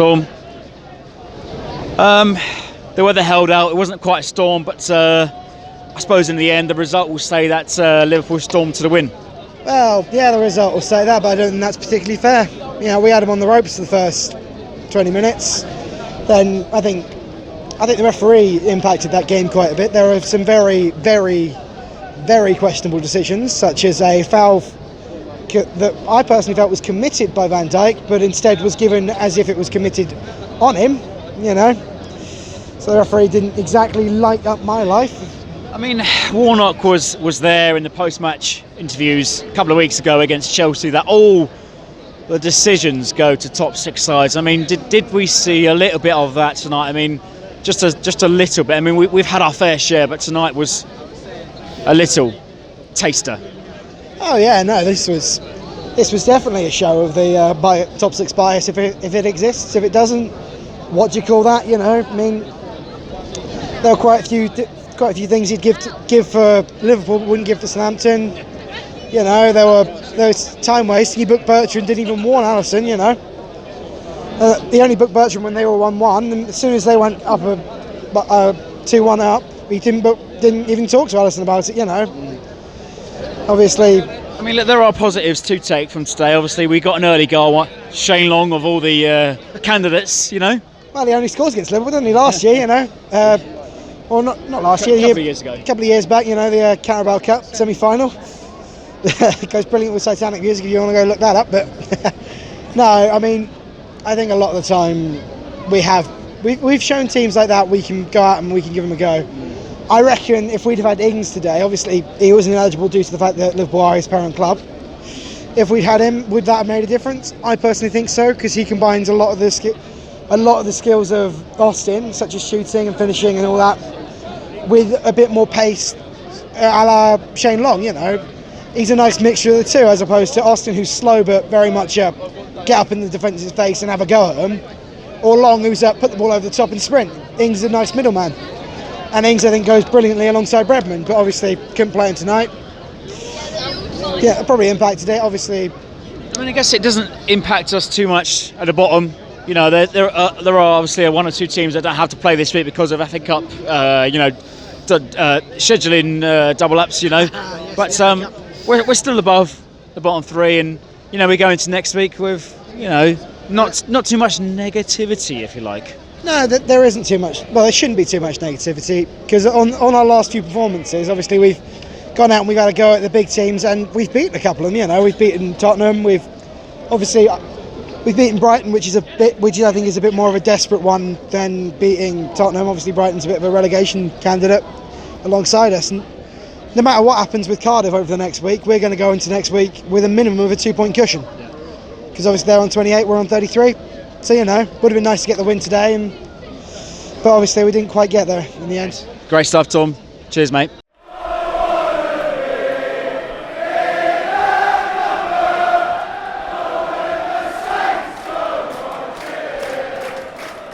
Storm. The weather held out. It wasn't quite a storm, but I suppose in the end the result will say that Liverpool stormed to the win. Well, yeah, the result will say that, but I don't think that's particularly fair. You know, we had them on the ropes for the first 20 minutes. Then I think the referee impacted that game quite a bit. There were some very, very, very questionable decisions, such as a foul that I personally felt was committed by Van Dijk, but instead was given as if it was committed on him, you know. So the referee didn't exactly light up my life. I mean, Warnock was there in the post-match interviews a couple of weeks ago against Chelsea that all the decisions go to top six sides. I mean, did we see a little bit of that tonight? I mean, just a little bit. I mean, we've had our fair share, but tonight was a little taster. Oh yeah, no, this was definitely a show of the top six bias, if it exists. If it doesn't, what do you call that? You know, I mean, there were quite a few things he'd give for Liverpool, but wouldn't give for Southampton. You know, there was time wasting. He booked Bertrand, didn't even warn Alisson. You know, he only booked Bertrand when they were 1-1, and as soon as they went up 2-1 up, he didn't even talk to Alisson about it. You know. Obviously, I mean, look, there are positives to take from today. Obviously, we got an early goal. Shane Long of all the candidates, you know. Well, he only scores against Liverpool, didn't he, last year? You know, or not last year. A couple of years ago. A couple of years back, you know, the Carabao Cup semi-final. It goes brilliant with Titanic music if you want to go look that up. But no, I mean, I think a lot of the time we've shown teams like that we can go out and we can give them a go. I reckon if we'd have had Ings today, obviously he wasn't eligible due to the fact that Liverpool are his parent club. If we'd had him, would that have made a difference? I personally think so, because he combines a lot of the skills of Austin, such as shooting and finishing and all that, with a bit more pace, a la Shane Long. You know, he's a nice mixture of the two, as opposed to Austin, who's slow but very much get up in the defence's face and have a go at them, or Long, who's put the ball over the top and sprint. Ings is a nice middleman. And Ings, I think, goes brilliantly alongside Bredman, but obviously couldn't play him tonight. Yeah, it probably impacted it, obviously. I mean, I guess it doesn't impact us too much at the bottom. You know, there are obviously one or two teams that don't have to play this week because of FA Cup, scheduling double-ups, you know. But we're still above the bottom three, and, you know, we go into next week with, you know, not too much negativity, if you like. No, there isn't too much. Well, there shouldn't be too much negativity, because on our last few performances, obviously we've gone out and we've had a go at the big teams, and we've beaten a couple of them. You know, we've beaten Tottenham. We've beaten Brighton, which I think is a bit more of a desperate one than beating Tottenham. Obviously, Brighton's a bit of a relegation candidate alongside us, and no matter what happens with Cardiff over the next week, we're going to go into next week with a minimum of a 2-point cushion, because obviously they're on 28, we're on 33. So, you know, would have been nice to get the win today, but obviously we didn't quite get there in the end. Great stuff, Tom. Cheers, mate.